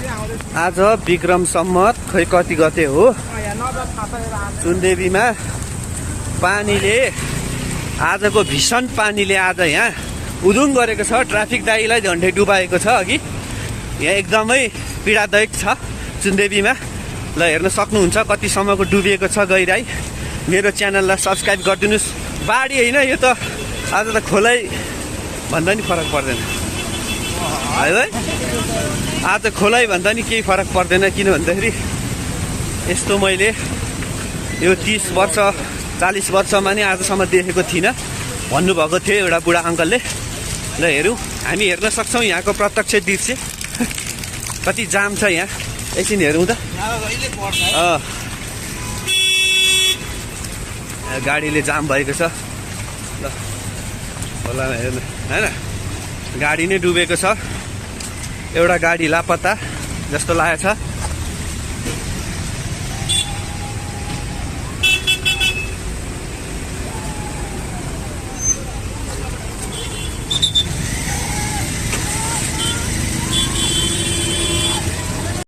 आज विक्रम सम्मत खै कति गते हो सुनदेवीमा पानीले आजको भीषण पानीले आज यहाँ उदुङ गरेको छ। ट्राफिक दाइलाई झन्डै डुबाएको छ अघि। यहाँ एकदमै पीडादायक छ सुनदेवीमा। ल हेर्न सक्नुहुन्छ कतिसम्मको डुबिएको छ गहिराई। मेरो च्यानललाई सब्सक्राइब गरिदिनुहोस्। बाढी होइन यो त आज त खोलै भन्दा नि फरक पर्दैन है। आज खोलै भन्दा नि केही फरक पर्दैन। किन भन्दाखेरि यस्तो मैले यो 30 वर्ष 40 वर्षमा नि आजसम्म देखेको थिइनँ भन्नुभएको थियो एउटा बुढा अङ्कलले। ल हेरौँ हामी हेर्न सक्छौँ यहाँको प्रत्यक्ष दृश्य। कति जाम छ यहाँ एकछिन हेरौँ त। गाडीले जाम भएको छ। ल खोलामा हेर्नु होइन गाडी नै डुबेको छ। एउटा गाडी लापत्ता जस्तो लागेको छ।